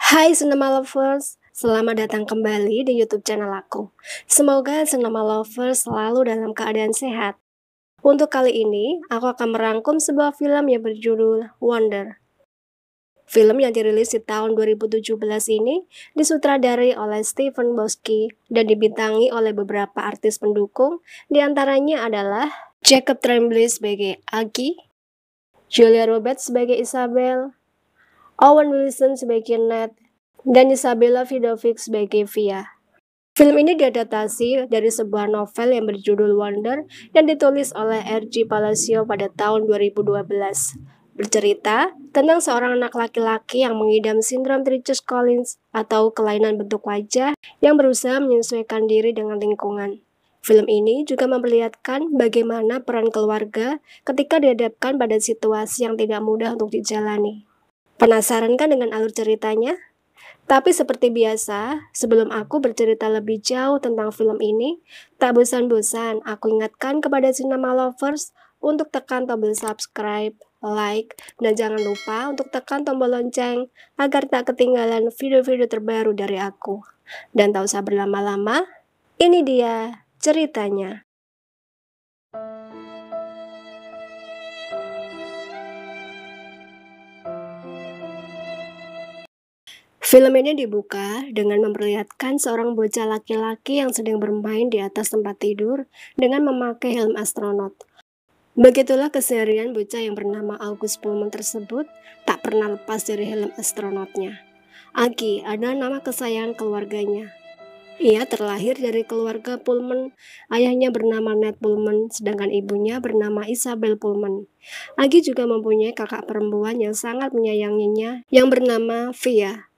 Hai Cinema Lovers, selamat datang kembali di YouTube channel aku. Semoga Cinema Lovers selalu dalam keadaan sehat. Untuk kali ini, aku akan merangkum sebuah film yang berjudul Wonder. Film yang dirilis di tahun 2017 ini disutradarai oleh Steven Bochco dan dibintangi oleh beberapa artis pendukung, diantaranya adalah Jacob Tremblay sebagai Aki, Julia Roberts sebagai Isabel, Owen Wilson sebagai Ned, dan Isabella Vidovic sebagai Via. Film ini diadaptasi dari sebuah novel yang berjudul Wonder yang ditulis oleh R.G. Palacio pada tahun 2012. Bercerita tentang seorang anak laki-laki yang mengidap sindrom Treacherous Collins atau kelainan bentuk wajah yang berusaha menyesuaikan diri dengan lingkungan. Film ini juga memperlihatkan bagaimana peran keluarga ketika dihadapkan pada situasi yang tidak mudah untuk dijalani. Penasaran kan dengan alur ceritanya? Tapi seperti biasa, sebelum aku bercerita lebih jauh tentang film ini, tak bosan-bosan aku ingatkan kepada Cinema Lovers untuk tekan tombol subscribe, like, dan jangan lupa untuk tekan tombol lonceng agar tak ketinggalan video-video terbaru dari aku. Dan tak usah berlama-lama, ini dia ceritanya. Film ini dibuka dengan memperlihatkan seorang bocah laki-laki yang sedang bermain di atas tempat tidur dengan memakai helm astronot. Begitulah keseharian bocah yang bernama August Pullman tersebut tak pernah lepas dari helm astronotnya. Aki adalah nama kesayangan keluarganya. Ia terlahir dari keluarga Pullman, ayahnya bernama Ned Pullman, sedangkan ibunya bernama Isabel Pullman. Aki juga mempunyai kakak perempuan yang sangat menyayanginya yang bernama Via.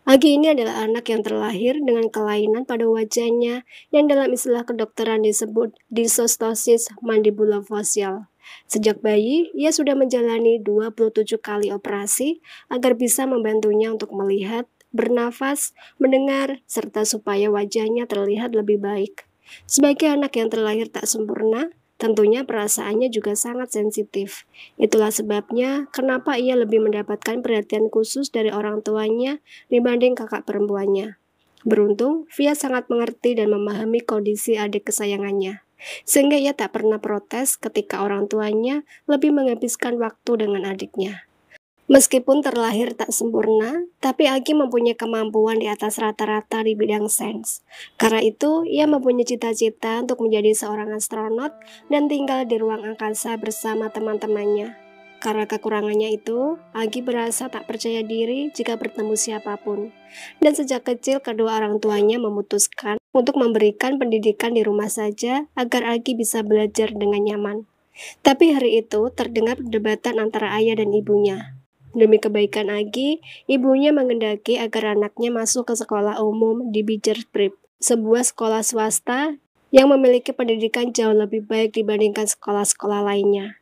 Agi ini adalah anak yang terlahir dengan kelainan pada wajahnya yang dalam istilah kedokteran disebut dysostosis mandibulofacial. Sejak bayi, ia sudah menjalani 27 kali operasi agar bisa membantunya untuk melihat, bernafas, mendengar, serta supaya wajahnya terlihat lebih baik. Sebagai anak yang terlahir tak sempurna, tentunya perasaannya juga sangat sensitif. Itulah sebabnya kenapa ia lebih mendapatkan perhatian khusus dari orang tuanya dibanding kakak perempuannya. Beruntung, Via sangat mengerti dan memahami kondisi adik kesayangannya, sehingga ia tak pernah protes ketika orang tuanya lebih menghabiskan waktu dengan adiknya. Meskipun terlahir tak sempurna, tapi Agi mempunyai kemampuan di atas rata-rata di bidang sains. Karena itu, ia mempunyai cita-cita untuk menjadi seorang astronot dan tinggal di ruang angkasa bersama teman-temannya. Karena kekurangannya itu, Agi berasa tak percaya diri jika bertemu siapapun. Dan sejak kecil, kedua orang tuanya memutuskan untuk memberikan pendidikan di rumah saja agar Agi bisa belajar dengan nyaman. Tapi hari itu terdengar perdebatan antara ayah dan ibunya. Demi kebaikan Agi, ibunya mengendaki agar anaknya masuk ke sekolah umum di Bidgerspree, sebuah sekolah swasta yang memiliki pendidikan jauh lebih baik dibandingkan sekolah-sekolah lainnya.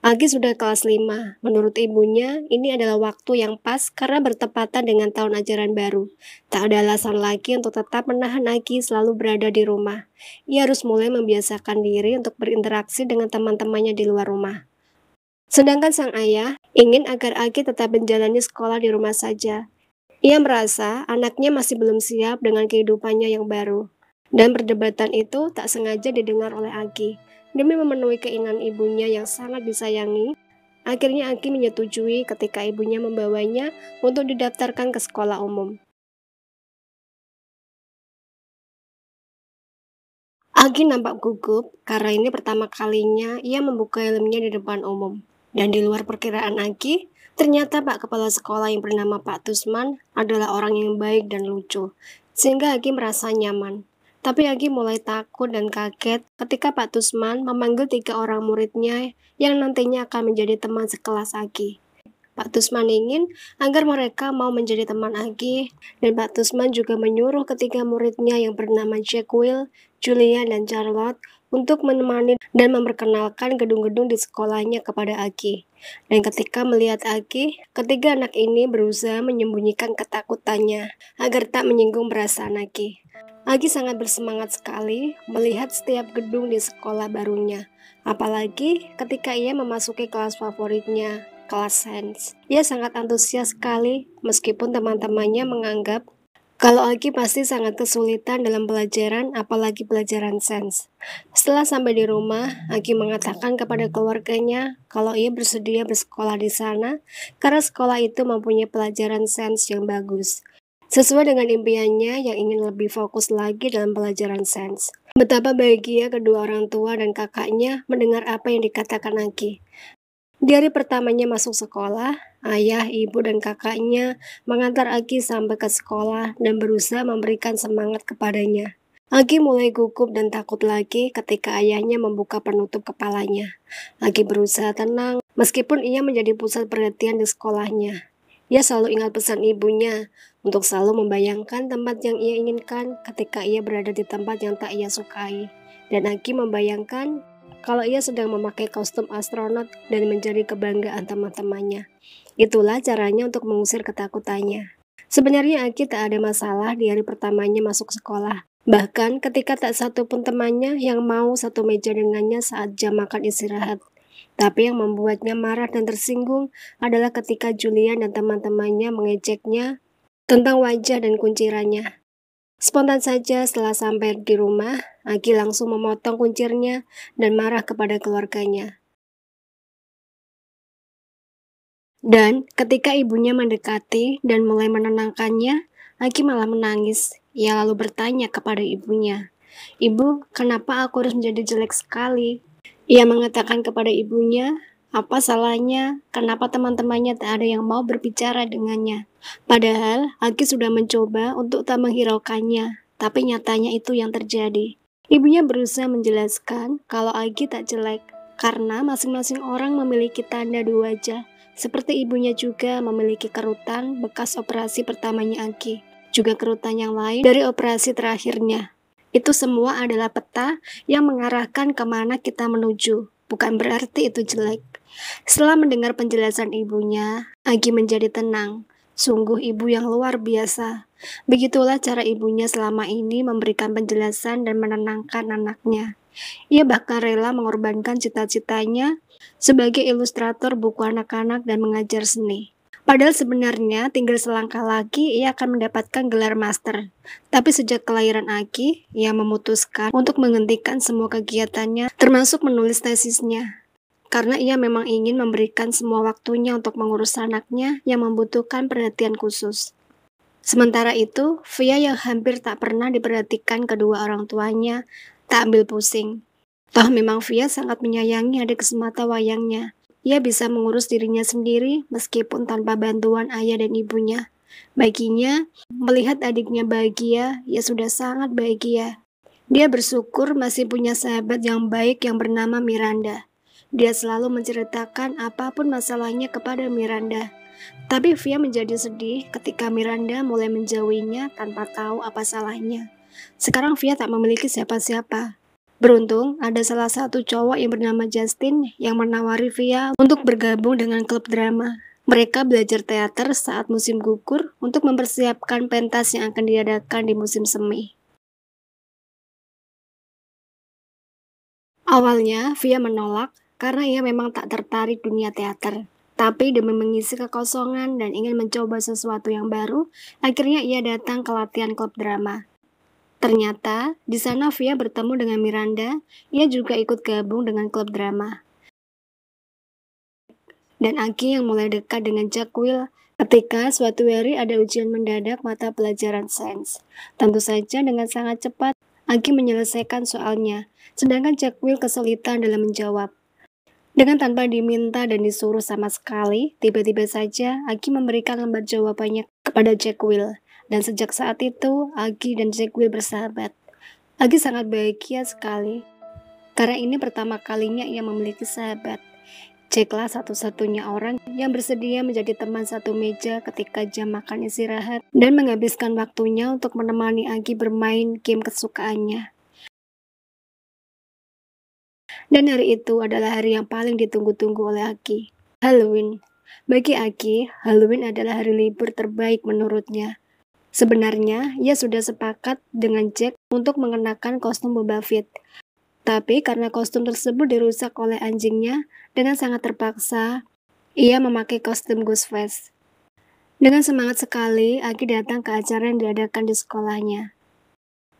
Agi sudah kelas 5. Menurut ibunya, ini adalah waktu yang pas karena bertepatan dengan tahun ajaran baru. Tak ada alasan lagi untuk tetap menahan Agi selalu berada di rumah. Ia harus mulai membiasakan diri untuk berinteraksi dengan teman-temannya di luar rumah. Sedangkan sang ayah ingin agar Agi tetap menjalani sekolah di rumah saja. Ia merasa anaknya masih belum siap dengan kehidupannya yang baru. Dan perdebatan itu tak sengaja didengar oleh Agi. Demi memenuhi keinginan ibunya yang sangat disayangi, akhirnya Agi menyetujui ketika ibunya membawanya untuk didaftarkan ke sekolah umum. Agi nampak gugup karena ini pertama kalinya ia membuka helmnya di depan umum. Dan di luar perkiraan Agi, ternyata Pak Kepala Sekolah yang bernama Pak Tusman adalah orang yang baik dan lucu, sehingga Agi merasa nyaman. Tapi Agi mulai takut dan kaget ketika Pak Tusman memanggil 3 orang muridnya yang nantinya akan menjadi teman sekelas Agi. Pak Tusman ingin agar mereka mau menjadi teman Agi, dan Pak Tusman juga menyuruh ketiga muridnya yang bernama Jack Will, Julia, dan Charlotte untuk menemani dan memperkenalkan gedung-gedung di sekolahnya kepada Agi. Dan ketika melihat Agi, ketiga anak ini berusaha menyembunyikan ketakutannya agar tak menyinggung perasaan Agi. Agi sangat bersemangat sekali melihat setiap gedung di sekolah barunya, apalagi ketika ia memasuki kelas favoritnya, kelas sains. Ia sangat antusias sekali meskipun teman-temannya menganggap kalau Aki pasti sangat kesulitan dalam pelajaran, apalagi pelajaran sains. Setelah sampai di rumah, Aki mengatakan kepada keluarganya kalau ia bersedia bersekolah di sana karena sekolah itu mempunyai pelajaran sains yang bagus. Sesuai dengan impiannya yang ingin lebih fokus lagi dalam pelajaran sains. Betapa bahagia kedua orang tua dan kakaknya mendengar apa yang dikatakan Aki. Di hari pertamanya masuk sekolah, ayah, ibu, dan kakaknya mengantar Aki sampai ke sekolah dan berusaha memberikan semangat kepadanya. Aki mulai gugup dan takut lagi ketika ayahnya membuka penutup kepalanya. Aki berusaha tenang, meskipun ia menjadi pusat perhatian di sekolahnya. Ia selalu ingat pesan ibunya untuk selalu membayangkan tempat yang ia inginkan ketika ia berada di tempat yang tak ia sukai. Dan Aki membayangkan kalau ia sedang memakai kostum astronot dan menjadi kebanggaan teman-temannya. Itulah caranya untuk mengusir ketakutannya. Sebenarnya Aki tak ada masalah di hari pertamanya masuk sekolah. Bahkan ketika tak satu pun temannya yang mau satu meja dengannya saat jam makan istirahat. Tapi yang membuatnya marah dan tersinggung adalah ketika Julian dan teman-temannya mengejeknya tentang wajah dan kuncirannya. Spontan saja setelah sampai di rumah, Aki langsung memotong kuncirnya dan marah kepada keluarganya. Dan ketika ibunya mendekati dan mulai menenangkannya, Aki malah menangis. Ia lalu bertanya kepada ibunya, "Ibu, kenapa aku harus menjadi jelek sekali?" Ia mengatakan kepada ibunya, apa salahnya, kenapa teman-temannya tak ada yang mau berbicara dengannya. Padahal, Aki sudah mencoba untuk tak menghiraukannya, tapi nyatanya itu yang terjadi. Ibunya berusaha menjelaskan kalau Aki tak jelek, karena masing-masing orang memiliki tanda dua wajah, seperti ibunya juga memiliki kerutan bekas operasi pertamanya Aki, juga kerutan yang lain dari operasi terakhirnya. Itu semua adalah peta yang mengarahkan kemana kita menuju, bukan berarti itu jelek. Setelah mendengar penjelasan ibunya, Aki menjadi tenang. Sungguh ibu yang luar biasa. Begitulah cara ibunya selama ini memberikan penjelasan dan menenangkan anaknya. Ia bahkan rela mengorbankan cita-citanya sebagai ilustrator buku anak-anak dan mengajar seni. Padahal sebenarnya tinggal selangkah lagi ia akan mendapatkan gelar master. Tapi sejak kelahiran Aki, ia memutuskan untuk menghentikan semua kegiatannya, termasuk menulis tesisnya. Karena ia memang ingin memberikan semua waktunya untuk mengurus anaknya yang membutuhkan perhatian khusus. Sementara itu, Via yang hampir tak pernah diperhatikan kedua orang tuanya, tak ambil pusing. Toh memang Via sangat menyayangi adik semata wayangnya. Ia bisa mengurus dirinya sendiri meskipun tanpa bantuan ayah dan ibunya. Baginya, melihat adiknya bahagia, ia sudah sangat bahagia. Dia bersyukur masih punya sahabat yang baik yang bernama Miranda. Dia selalu menceritakan apapun masalahnya kepada Miranda. Tapi Via menjadi sedih ketika Miranda mulai menjauhinya tanpa tahu apa salahnya. Sekarang Via tak memiliki siapa-siapa. Beruntung, ada salah satu cowok yang bernama Justin yang menawari Via untuk bergabung dengan klub drama. Mereka belajar teater saat musim gugur untuk mempersiapkan pentas yang akan diadakan di musim semi. Awalnya, Via menolak karena ia memang tak tertarik dunia teater. Tapi demi mengisi kekosongan dan ingin mencoba sesuatu yang baru, akhirnya ia datang ke latihan klub drama. Ternyata, di sana Via bertemu dengan Miranda, ia juga ikut gabung dengan klub drama. Dan Aki yang mulai dekat dengan Jack Will ketika suatu hari ada ujian mendadak mata pelajaran sains. Tentu saja dengan sangat cepat, Aki menyelesaikan soalnya, sedangkan Jack Will kesulitan dalam menjawab. Dengan tanpa diminta dan disuruh sama sekali, tiba-tiba saja Aki memberikan lembar jawabannya kepada Jack Will. Dan sejak saat itu, Aki dan Jack Will bersahabat. Aki sangat bahagia sekali, karena ini pertama kalinya ia memiliki sahabat. Jacklah satu-satunya orang yang bersedia menjadi teman satu meja ketika jam makan istirahat dan menghabiskan waktunya untuk menemani Aki bermain game kesukaannya. Dan hari itu adalah hari yang paling ditunggu-tunggu oleh Aki, Halloween. Bagi Aki, Halloween adalah hari libur terbaik menurutnya. Sebenarnya, ia sudah sepakat dengan Jack untuk mengenakan kostum Boba Fett. Tapi karena kostum tersebut dirusak oleh anjingnya, dengan sangat terpaksa, Ia memakai kostum Ghostface. Dengan semangat sekali, Aki datang ke acara yang diadakan di sekolahnya.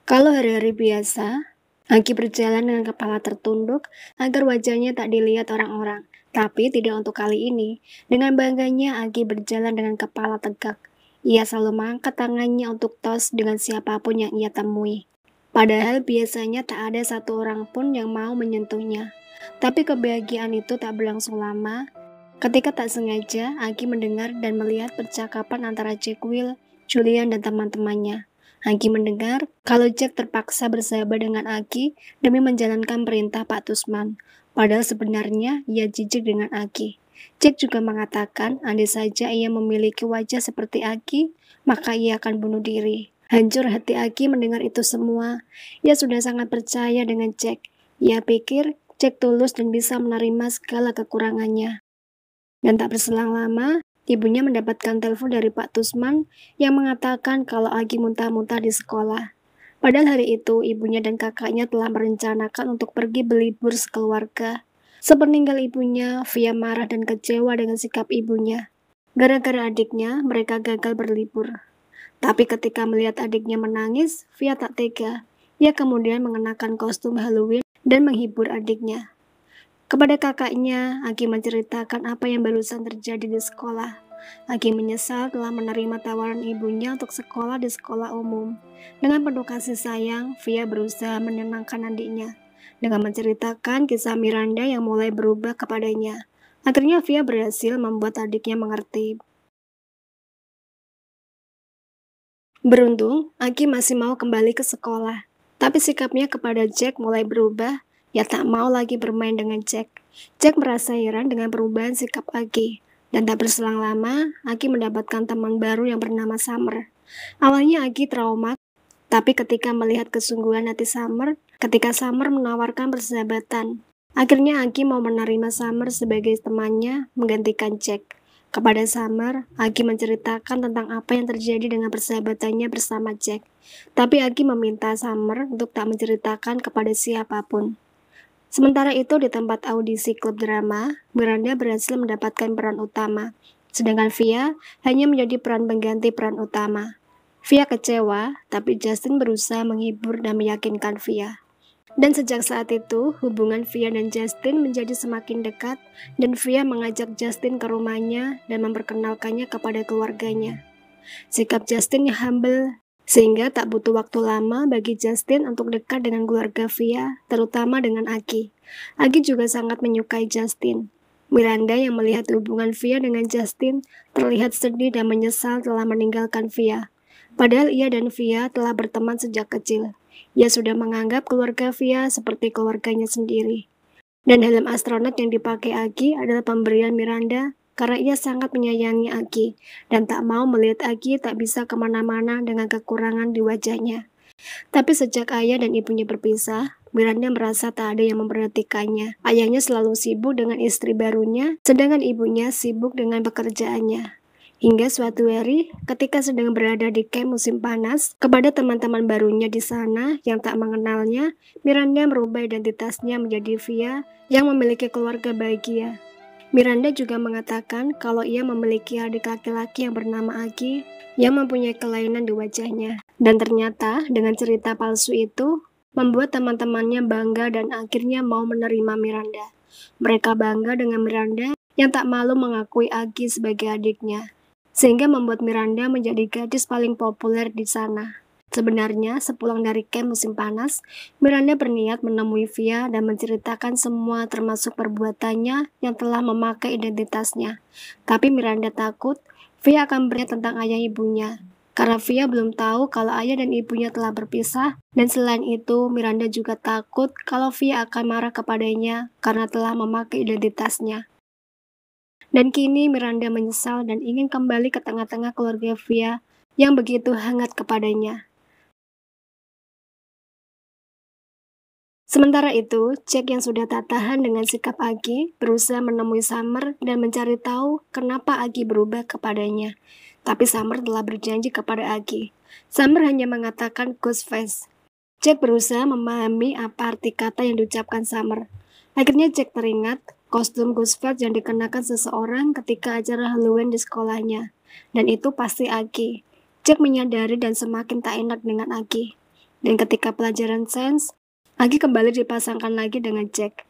Kalau hari-hari biasa, Aki berjalan dengan kepala tertunduk agar wajahnya tak dilihat orang-orang. Tapi tidak untuk kali ini. Dengan bangganya, Aki berjalan dengan kepala tegak. Ia selalu mengangkat tangannya untuk tos dengan siapapun yang ia temui. Padahal biasanya tak ada satu orang pun yang mau menyentuhnya. Tapi kebahagiaan itu tak berlangsung lama. Ketika tak sengaja, Aki mendengar dan melihat percakapan antara Jack Will, Julian, dan teman-temannya. Aki mendengar kalau Jack terpaksa bersahabat dengan Aki demi menjalankan perintah Pak Tusman. Padahal sebenarnya ia jijik dengan Aki. Jack juga mengatakan andai saja ia memiliki wajah seperti Aki, maka ia akan bunuh diri. Hancur hati Aki mendengar itu semua. Ia sudah sangat percaya dengan Jack. Ia pikir Jack tulus dan bisa menerima segala kekurangannya. Dan tak berselang lama, ibunya mendapatkan telepon dari Pak Tusman yang mengatakan kalau Aki muntah-muntah di sekolah. Padahal hari itu, ibunya dan kakaknya telah merencanakan untuk pergi berlibur sekeluarga. Sepeninggal ibunya, Via marah dan kecewa dengan sikap ibunya. Gara-gara adiknya, mereka gagal berlibur. Tapi ketika melihat adiknya menangis, Via tak tega. Ia kemudian mengenakan kostum Halloween dan menghibur adiknya. Kepada kakaknya, Aki menceritakan apa yang barusan terjadi di sekolah. Aki menyesal telah menerima tawaran ibunya untuk sekolah di sekolah umum. Dengan penuh kasih sayang, Via berusaha menenangkan adiknya dengan menceritakan kisah Miranda yang mulai berubah kepadanya. Akhirnya Via berhasil membuat adiknya mengerti. Beruntung, Aki masih mau kembali ke sekolah. Tapi sikapnya kepada Jack mulai berubah. Ia tak mau lagi bermain dengan Jack. Jack merasa heran dengan perubahan sikap Aki. Dan tak berselang lama, Aki mendapatkan teman baru yang bernama Summer. Awalnya Aki trauma, tapi ketika melihat kesungguhan hati Summer, ketika Summer menawarkan persahabatan, akhirnya Aki mau menerima Summer sebagai temannya menggantikan Jack. Kepada Summer, Aki menceritakan tentang apa yang terjadi dengan persahabatannya bersama Jack. Tapi Aki meminta Summer untuk tak menceritakan kepada siapapun. Sementara itu di tempat audisi klub drama, Miranda berhasil mendapatkan peran utama, sedangkan Via hanya menjadi peran pengganti peran utama. Via kecewa, tapi Justin berusaha menghibur dan meyakinkan Via. Dan sejak saat itu, hubungan Via dan Justin menjadi semakin dekat, dan Via mengajak Justin ke rumahnya dan memperkenalkannya kepada keluarganya. Sikap Justin yang humble, sehingga tak butuh waktu lama bagi Justin untuk dekat dengan keluarga Via, terutama dengan Aki. Aki juga sangat menyukai Justin. Miranda yang melihat hubungan Via dengan Justin terlihat sedih dan menyesal telah meninggalkan Via. Padahal ia dan Via telah berteman sejak kecil. Ia sudah menganggap keluarga Via seperti keluarganya sendiri. Dan helm astronot yang dipakai Aki adalah pemberian Miranda karena ia sangat menyayangi Aki dan tak mau melihat Aki tak bisa kemana-mana dengan kekurangan di wajahnya. Tapi sejak ayah dan ibunya berpisah, Miranda merasa tak ada yang memperhatikannya. Ayahnya selalu sibuk dengan istri barunya, sedangkan ibunya sibuk dengan pekerjaannya. Hingga suatu hari, ketika sedang berada di camp musim panas, kepada teman-teman barunya di sana yang tak mengenalnya, Miranda merubah identitasnya menjadi Via yang memiliki keluarga bahagia. Miranda juga mengatakan kalau ia memiliki adik laki-laki yang bernama Aki yang mempunyai kelainan di wajahnya. Dan ternyata dengan cerita palsu itu membuat teman-temannya bangga dan akhirnya mau menerima Miranda. Mereka bangga dengan Miranda yang tak malu mengakui Aki sebagai adiknya, sehingga membuat Miranda menjadi gadis paling populer di sana. Sebenarnya, sepulang dari camp musim panas, Miranda berniat menemui Via dan menceritakan semua termasuk perbuatannya yang telah memakai identitasnya. Tapi Miranda takut Via akan bertanya tentang ayah ibunya, karena Via belum tahu kalau ayah dan ibunya telah berpisah, dan selain itu Miranda juga takut kalau Via akan marah kepadanya karena telah memakai identitasnya. Dan kini Miranda menyesal dan ingin kembali ke tengah-tengah keluarga Via yang begitu hangat kepadanya. Sementara itu, Jack yang sudah tak tahan dengan sikap Aki berusaha menemui Summer dan mencari tahu kenapa Aki berubah kepadanya. Tapi Summer telah berjanji kepada Aki. Summer hanya mengatakan Ghostface. Jack berusaha memahami apa arti kata yang diucapkan Summer. Akhirnya Jack teringat kostum Gusfeld yang dikenakan seseorang ketika acara Halloween di sekolahnya. Dan itu pasti Aki. Jack menyadari dan semakin tak enak dengan Aki. Dan ketika pelajaran sains, Aki kembali dipasangkan lagi dengan Jack.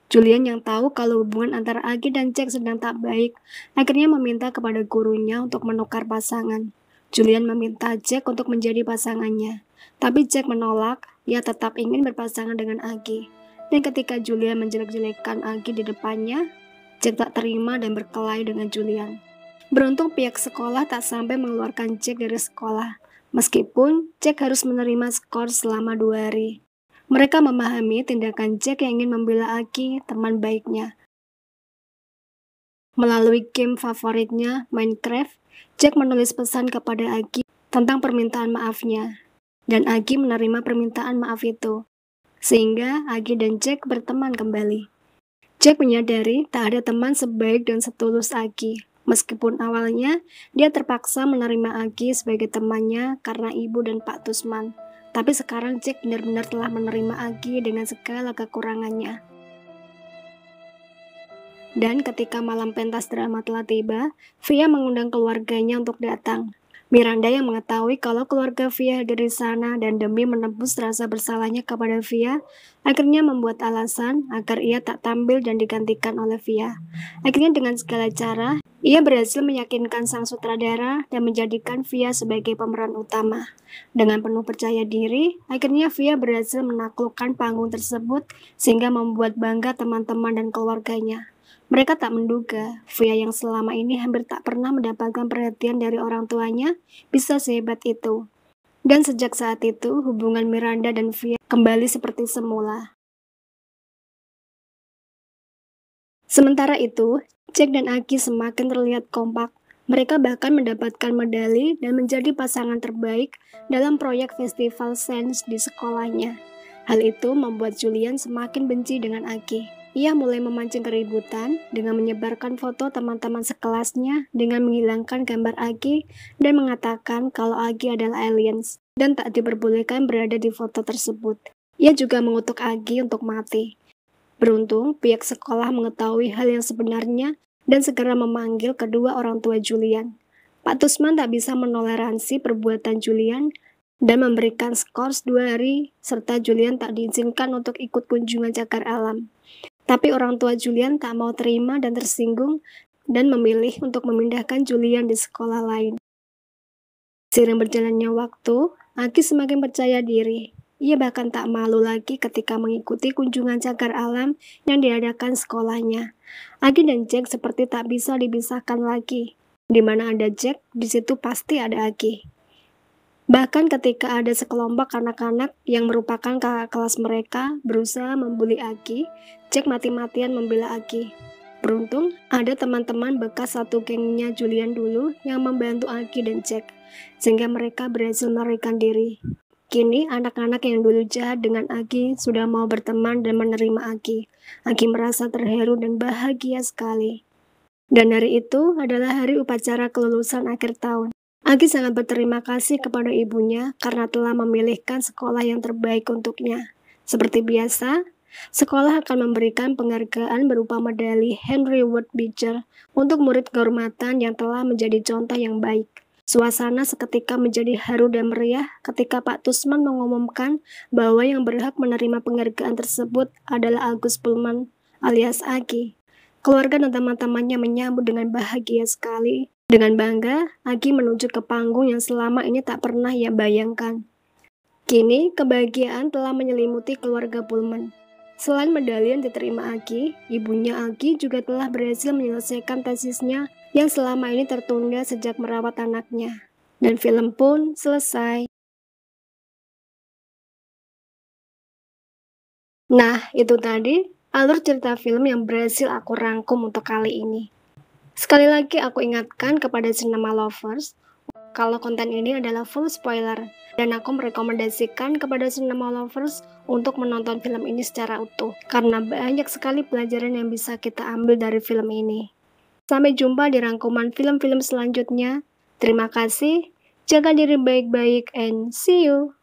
Julian yang tahu kalau hubungan antara Aki dan Jack sedang tak baik, akhirnya meminta kepada gurunya untuk menukar pasangan. Julian meminta Jack untuk menjadi pasangannya, tapi Jack menolak. Ia tetap ingin berpasangan dengan Aki. Dan ketika Julian menjelek-jelekan Aki di depannya, Jack tak terima dan berkelahi dengan Julian. Beruntung pihak sekolah tak sampai mengeluarkan Jack dari sekolah, meskipun Jack harus menerima skor selama 2 hari. Mereka memahami tindakan Jack yang ingin membela Aki, teman baiknya. Melalui game favoritnya, Minecraft, Jack menulis pesan kepada Aki tentang permintaan maafnya. Dan Aki menerima permintaan maaf itu. Sehingga Aki dan Jack berteman kembali. Jack menyadari tak ada teman sebaik dan setulus Aki. Meskipun awalnya, dia terpaksa menerima Aki sebagai temannya karena ibu dan Pak Tusman. Tapi sekarang Jack benar-benar telah menerima Aki dengan segala kekurangannya. Dan ketika malam pentas drama telah tiba, Via mengundang keluarganya untuk datang. Miranda yang mengetahui kalau keluarga Via hadir di sana dan demi menebus rasa bersalahnya kepada Via, akhirnya membuat alasan agar ia tak tampil dan digantikan oleh Via. Akhirnya dengan segala cara, ia berhasil meyakinkan sang sutradara dan menjadikan Via sebagai pemeran utama. Dengan penuh percaya diri, akhirnya Via berhasil menaklukkan panggung tersebut sehingga membuat bangga teman-teman dan keluarganya. Mereka tak menduga Via yang selama ini hampir tak pernah mendapatkan perhatian dari orang tuanya bisa sehebat itu. Dan sejak saat itu, hubungan Miranda dan Via kembali seperti semula. Sementara itu, Jack dan Aki semakin terlihat kompak. Mereka bahkan mendapatkan medali dan menjadi pasangan terbaik dalam proyek festival sains di sekolahnya. Hal itu membuat Julian semakin benci dengan Aki. Ia mulai memancing keributan dengan menyebarkan foto teman-teman sekelasnya dengan menghilangkan gambar Aki dan mengatakan kalau Aki adalah aliens dan tak diperbolehkan berada di foto tersebut. Ia juga mengutuk Aki untuk mati. Beruntung, pihak sekolah mengetahui hal yang sebenarnya dan segera memanggil kedua orang tua Julian. Pak Tusman tak bisa menoleransi perbuatan Julian dan memberikan skor 2 hari, serta Julian tak diizinkan untuk ikut kunjungan cagar alam. Tapi orang tua Julian tak mau terima dan tersinggung dan memilih untuk memindahkan Julian di sekolah lain. Seiring berjalannya waktu, Aki semakin percaya diri. Ia bahkan tak malu lagi ketika mengikuti kunjungan cagar alam yang diadakan sekolahnya. Aki dan Jack seperti tak bisa dipisahkan lagi. Di mana ada Jack, di situ pasti ada Aki. Bahkan ketika ada sekelompok anak-anak yang merupakan kakak kelas mereka berusaha membuli Aki, Jack mati-matian membela Aki. Beruntung, ada teman-teman bekas satu gengnya Julian dulu yang membantu Aki dan Jack, sehingga mereka berhasil melarikan diri. Kini, anak-anak yang dulu jahat dengan Aki sudah mau berteman dan menerima Aki. Aki merasa terharu dan bahagia sekali. Dan hari itu adalah hari upacara kelulusan akhir tahun. Aki sangat berterima kasih kepada ibunya karena telah memilihkan sekolah yang terbaik untuknya. Seperti biasa, sekolah akan memberikan penghargaan berupa medali Henry Ward Beecher untuk murid kehormatan yang telah menjadi contoh yang baik. Suasana seketika menjadi haru dan meriah ketika Pak Tusman mengumumkan bahwa yang berhak menerima penghargaan tersebut adalah Agus Pullman alias Aki. Keluarga dan teman-temannya menyambut dengan bahagia sekali. Dengan bangga, Aki menuju ke panggung yang selama ini tak pernah ia bayangkan. Kini, kebahagiaan telah menyelimuti keluarga Pullman. Selain medali yang diterima Aki, ibunya Aki juga telah berhasil menyelesaikan tesisnya yang selama ini tertunda sejak merawat anaknya. Dan film pun selesai. Nah, itu tadi alur cerita film yang berhasil aku rangkum untuk kali ini. Sekali lagi aku ingatkan kepada cinema lovers, kalau konten ini adalah full spoiler, dan aku merekomendasikan kepada cinema lovers untuk menonton film ini secara utuh, karena banyak sekali pelajaran yang bisa kita ambil dari film ini. Sampai jumpa di rangkuman film-film selanjutnya. Terima kasih, jaga diri baik-baik, and see you!